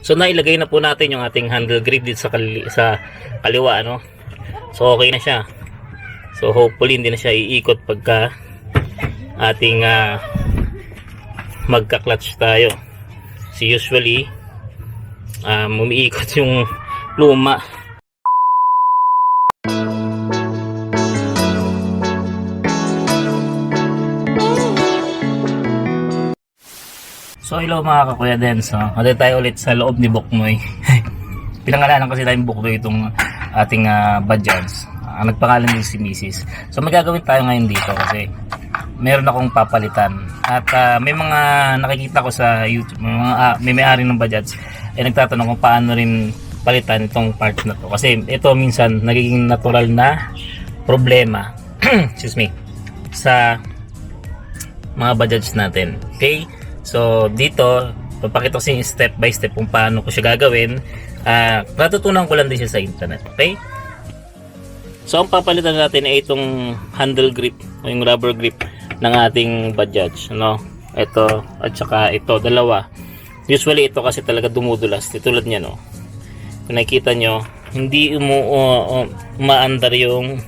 So nailagay na po natin yung ating handle grip dito sa, sa kaliwa, ano. So okay na siya. So hopefully hindi na siya iikot pagka ating magka-clutch tayo. So usually umiikot yung luma. So hello mga kakuya din. So natin tayo ulit sa loob ni Boknoy. Pinangalanan kasi tayong Boknoy itong ating Bajaj. Nagpangalan din si Mrs. So magagawin tayo ngayon dito kasi meron akong papalitan. At may mga nakikita ko sa YouTube, may may-ari ng Bajaj ay nagtatanong kung paano rin palitan itong part na to. Kasi ito minsan nagiging natural na problema excuse me, sa mga Bajaj natin. Okay? So dito, papakita ko sa inyo step by step kung paano ko siya gagawin. Natutunan ko lang din siya sa internet. Okay? So ang papalitan natin ay itong handle grip o yung rubber grip ng ating Bajaj, ano? Ito at saka ito, dalawa. Usually ito kasi talaga dumudulas, tulad niya, no. Kung nakikita nyo, hindi umaandar yung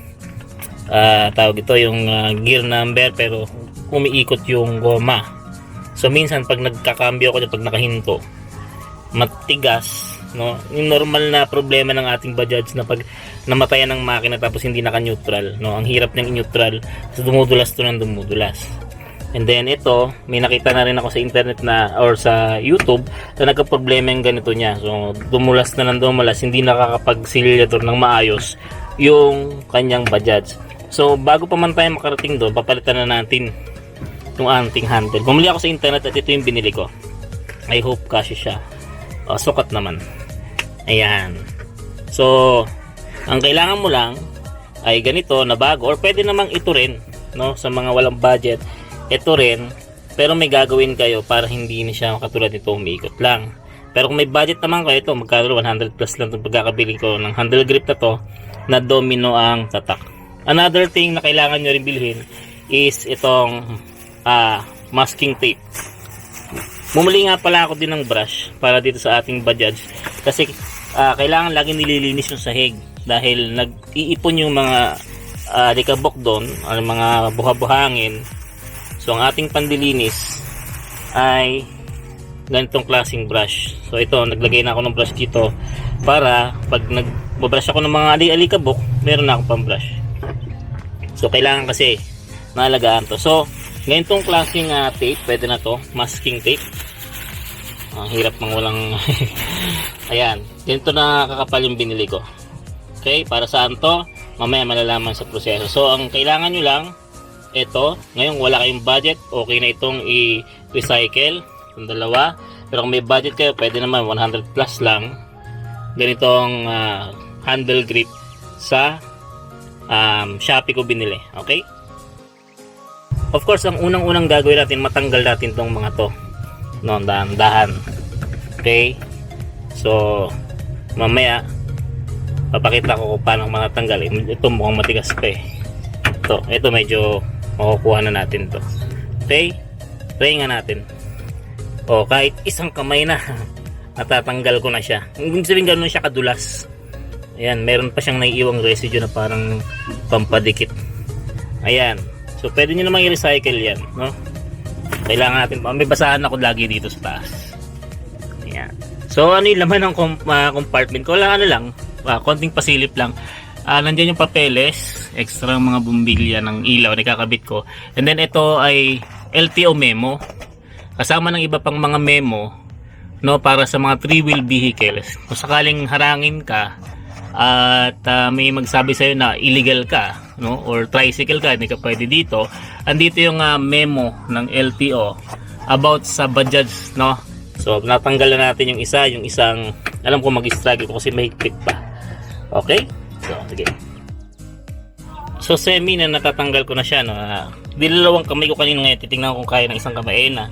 tawag ito yung gear number, pero umiikot yung goma. So minsan pag nagkakambyo ako, pag nakahinto, matigas, no? Yung normal na problema ng ating Bajaj na pag namatayan ng makina tapos hindi naka-neutral, no? Ang hirap niyang i-neutral, so dumudulas to ng dumudulas. And then ito, may nakita na rin ako sa internet na or sa YouTube na nagka-problema yung ganito niya. So dumulas na ng dumulas, hindi nakakapag-sililator ng maayos yung kanyang Bajaj. So bago pa man tayo makarating doon, papalitan na natin yung ating handle. Bumili ako sa internet at ito yung binili ko. I hope kasi siya. Sukat naman. Ayan. So ang kailangan mo lang ay ganito na bago, or pwede namang ito rin, no, sa mga walang budget, ito rin, pero may gagawin kayo para hindi na siya katulad nito umiikot lang. Pero kung may budget naman kayo, ito magkano 100 plus lang itong pagkakabili ko ng handle grip na to, na domino ang tatak. Another thing na kailangan nyo rin bilhin is itong masking tape. Bumili nga pala ako din ng brush para dito sa ating Bajaj kasi kailangan lagi nililinis yung sahig dahil nag-iipon yung mga likabok doon, mga buha-buhangin. So ang ating pandilinis ay ganitong klaseng brush. So ito, naglagay na ako ng brush dito para pag nagbabrush ako ng mga alikabok, meron na akong pang brush. So kailangan kasi naalagaan to. So ganitong klaseng tape, pwede na to, masking tape. Ang hirap mang walang ayan, ganito na kakapal yung binili ko. Okay, para saan to? Mamaya malalaman sa proseso. So ang kailangan nyo lang, ito, ngayon wala kayong budget, okay na itong i-recycle, yung dalawa. Pero kung may budget kayo, pwede naman 100 plus lang. Ganitong handle grip sa Shopee ko binili. Okay? Of course, ang unang-unang gagawin natin, matanggal natin tong mga to. No, dahan-dahan. Okay? So, mamaya, papakita ko kung paano matanggal. Ito mukhang matigas pa eh. Ito medyo makukuha na natin to. Okay? Try nga natin. Kahit isang kamay na, natatanggal ko na siya. Hindi sabihin gano'n siya kadulas. Ayan, meron pa siyang naiiwang residue na parang pampadikit. Ayan. So pwede nyo namang i-recycle yan, no? Kailangan natin pa. May basahan ako lagi dito sa taas. Ayan. So ano yung laman ng compartment ko? Wala, ano lang, konting pasilip lang. Nandiyan yung papeles, extra mga bumbilya ng ilaw na ikakabit ko. And then ito ay LTO memo. Kasama ng iba pang mga memo, no, para sa mga 3-wheel vehicles. Kung sakaling harangin ka at may magsabi sa'yo na illegal ka, no, or tricycle ka, hindi ka pwede dito, andito yung memo ng LTO about sa Bajaj, no. So natanggal na natin yung isang alam ko mag-struggle ko kasi mahigpit pa. Okay, so sige. So semi na natatanggal ko na siya, no. Dinalawang kamay ko kanina, ngayon titingnan ko kung kaya ng isang kamay na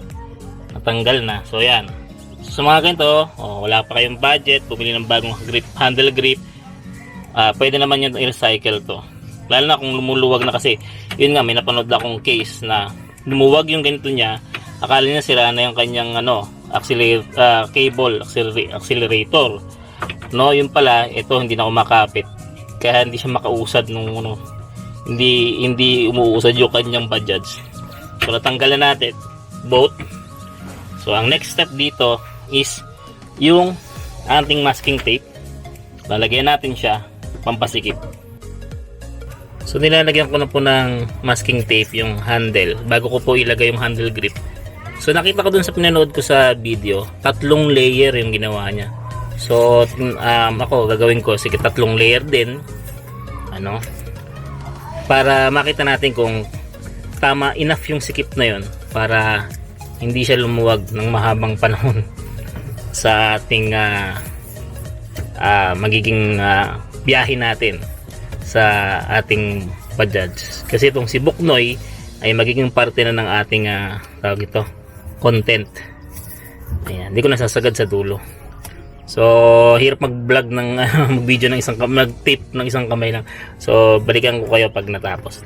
natanggal na. So yan, sa mga ganito, wala pa kayong budget, bumili ng bagong grip, handle grip, pwede naman yun i-recycle to. Lalo na kung lumuluwag na, kasi yun nga, may napanood akong case na lumuwag yung ganito niya, akala niya sira na yung kanyang cable accelerator, no. Yung pala ito hindi na kumakapit, kaya hindi siya makausad nung ano, hindi umuusad yung kanyang Bajaj. So natanggalan natin both. So ang next step dito is yung ating masking tape. Lalagyan natin siya pampasikip. So nilalagyan ko na po ng masking tape yung handle bago ko po ilagay yung handle grip. So nakita ko dun sa pinanood ko sa video, 3 layer yung ginawa niya. So ako gagawin ko sige 3 layer din, ano, para makita natin kung tama enough yung sikip na yon para hindi siya lumuwag ng mahabang panahon sa ating magiging biyahe natin sa ating Bajaj. Kasi itong si Buknoy ay magiging parte na ng ating tawag ito, content. Ayan, hindi ko nasasagad sa dulo. So, hirap mag-vlog ng mag-video ng isang kamay, mag-tape ng isang kamay lang. So, balikan ko kayo pag natapos.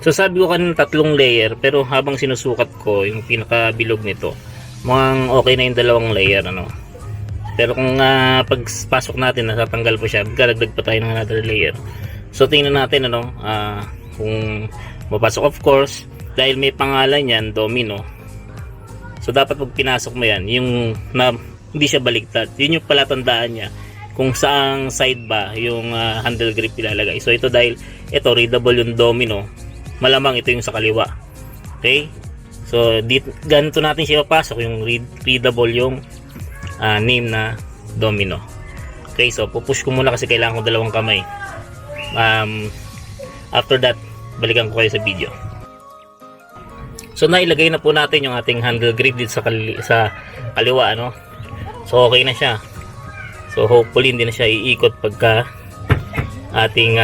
So, sabi ko kanina 3 layer, pero habang sinusukat ko yung pinaka-bilog nito, mukhang okay na yung 2 layer, ano. Pero kung pagpasok natin, natatanggal po siya, magdadagdag pa tayo ng another layer. So, tingnan natin, ano, kung mapasok, of course, dahil may pangalan yan, Domino. So, dapat pag pinasok mo yan, yung hindi siya baliktad. Yun yung palatandaan niya kung saang side ba yung handle grip ilalagay. So ito dahil ito readable yung Domino, malamang ito yung sa kaliwa. Okay? So ganito natin siya papasok yung readable yung name na Domino. Okay, so pupush ko muna kasi kailangan ko 2 kamay. After that, balikan ko kayo sa video. So nailagay na po natin yung ating handle grip dito sa kaliwa, ano. So okay na siya. So hopefully hindi na siya iikot pagka ating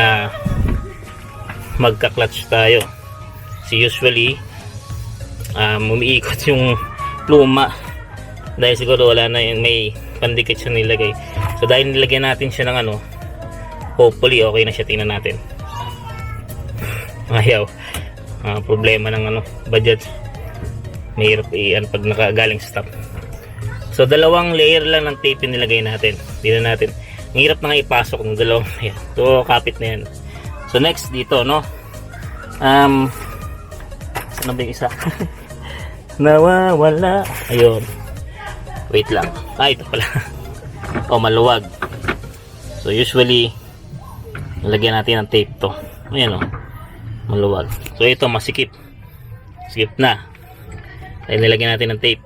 magka-clutch tayo. So usually umiikot yung pluma dahil siguro wala na yung may pandikit siya nilagay. So dahil nilagyan natin siya ng ano, hopefully okay na siya. Tingnan natin. Ayaw. Problema ng ano, Bajaj. Mahirap pag nakagaling sa top. So 2 layer lang ng tape yung nilagay natin. Tingnan natin. Ang hirap na nga ipasok ng 2 layer. So kapit na yan. So next dito, no. Saan ba yung isa? Nawawala. Ayun. Wait lang. Ito pala. Maluwag. So usually nilagyan natin ng tape to. Ayan, maluwag. So ito masikip. Sikip na. Dahil nilagyan natin ng tape.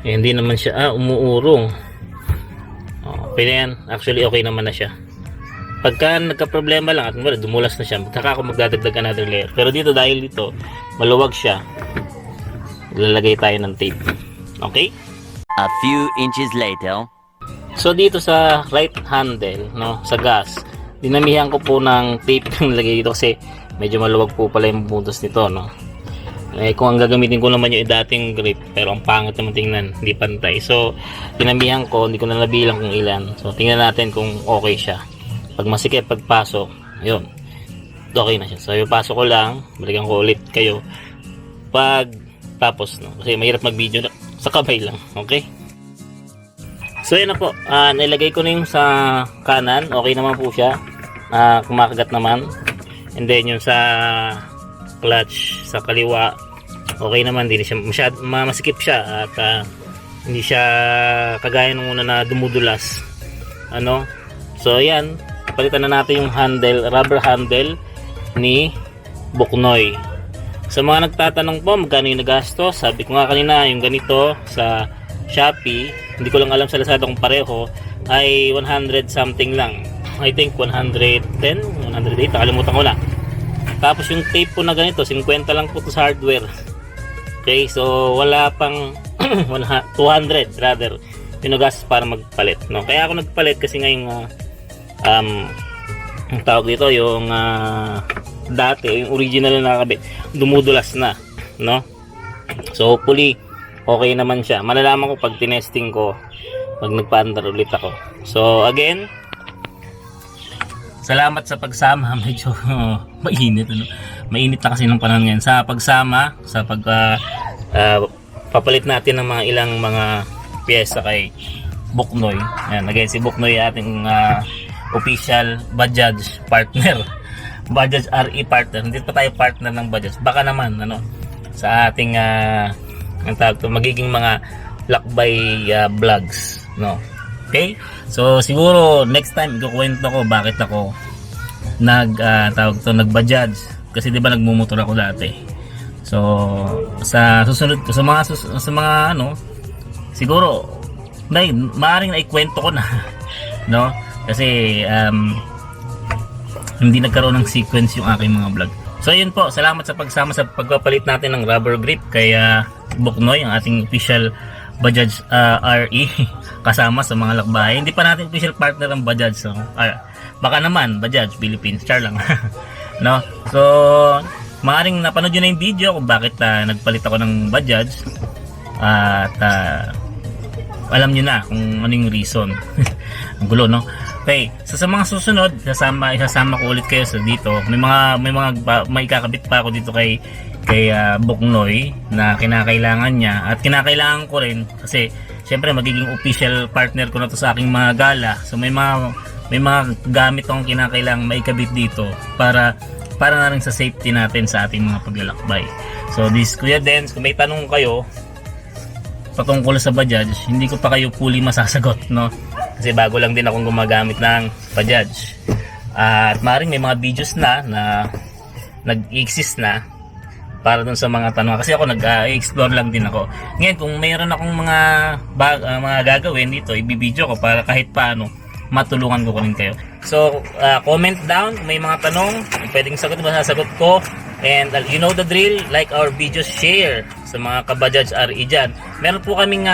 Hindi naman siya umuurong. Okay na yan. Actually okay naman na siya. Pagka nagka-problema lang at dumulas na siya, magdadagdag another layer. Pero dito dahil dito maluwag siya, ilalagay tayo ng tape. Okay? A few inches later. So dito sa right handle, no, sa gas, dinamihan ko po ng tape yung nilagay dito kasi medyo maluwag po pala yung butas nito, no. Kung ang gagamitin ko naman yung dating grip, pero ang pangit naman tingnan, hindi pantay. So dinamihan ko, hindi ko na nabilang kung ilan. So tingnan natin kung okay siya. Pag masikip pagpasok, yun, okay na siya. So ipasok ko lang, balikan ko ulit kayo pag tapos, no, kasi mahirap mag video sa kamay lang. Okay, so yan na po. Nilagay ko na yung sa kanan, okay naman po siya. Kumakagat naman. And then yung sa clutch sa kaliwa, okay naman, hindi siya masikip siya at hindi siya kagaya nung una na dumudulas, ano. So yan, palitan na natin yung handle, rubber handle ni Buknoy. Sa mga nagtatanong po magkano yung nagastos, sabi ko nga kanina, yung ganito sa Shopee, hindi ko lang alam sa Lazada kung pareho, ay 100 something lang. I think 110, 108, nakalimutan ko na. Tapos yung tape po na ganito, 50 lang po to sa hardware. Okay, so wala pang 200 rather yung nagastos para magpalit, no. Kaya ako nagpalit kasi nga yung ang tawag dito, yung dati, yung original na nakakabit, dumudulas na, no. So hopefully okay naman siya. Malalaman ko pag tinesting ko, pag nagpa-under ulit ako. So again, salamat sa pagsama. Medyo mainit, ano? Mainit na kasi ng panahon ngayon. Sa pagsama, sa papalit natin ng mga ilang mga pyesa kay Buknoy. Ayan, again, si Buknoy ating official Bajaj partner. Bajaj RE partner. Hindi pa tayo partner ng Bajaj. Baka naman, sa ating ang tawag to, magiging mga lakbay vlogs, no? Okay? So, siguro, next time, ikukwento ko bakit ako nag-Bajaj. Kasi di ba nagmumotor ako dati. So, sa susunod, sa mga siguro, maaaring naikwento ko na, no? Kasi, hindi nagkaroon ng sequence yung aking mga vlog. So, yun po. Salamat sa pagsama sa pagpapalit natin ng rubber grip kay Buknoy, ang ating official Bajaj RE kasama sa mga lakbay. Hindi pa natin official partner ng Bajaj. So, baka naman, Bajaj, Philippines. Char lang. No? So, maaaring napanood nyo na yung video kung bakit nagpalit ako ng Bajaj. At alam nyo na kung ano yung reason. Ang gulo, no? Okay, so sa mga susunod, isasama ko ulit kayo sa dito. May kakabit pa ako dito kay Buknoy na kinakailangan niya at kinakailangan ko rin kasi syempre magiging official partner ko na to sa aking mga gala. So may mga gamit akong kinakailangan maikabit dito para na rin sa safety natin sa ating mga paglalakbay. So this Kuya Dens, kung may tanong kayo patungkol sa Bajaj, hindi ko pa kayo fully masasagot, no? Kasi bago lang din akong gumagamit ng Bajaj. At maaaring may mga videos na nag-exist na para dun sa mga tanong. Kasi ako nag-explore lang din ako. Ngayon, kung mayroon akong mga gagawin dito, ibibideo ko para kahit paano matulungan ko rin kayo. So, comment down kung may mga tanong. Pwedeng sagot, masasagot ko. And you know the drill, like our videos, share sa mga ka-Bajaj RE dyan. Meron po kaming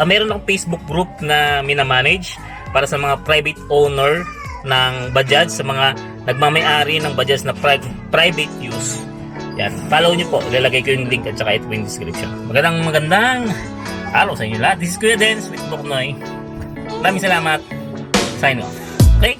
meron akong Facebook group na minamanage para sa mga private owner ng Bajaj, sa mga nagmamay-ari ng Bajaj na private use. Yan, follow nyo po. Ilalagay ko yung link at saka ito yung description. Magandang araw sa inyo lahat. This is Kuya Dens with Buknoy. Maraming salamat. Sign off. Okay?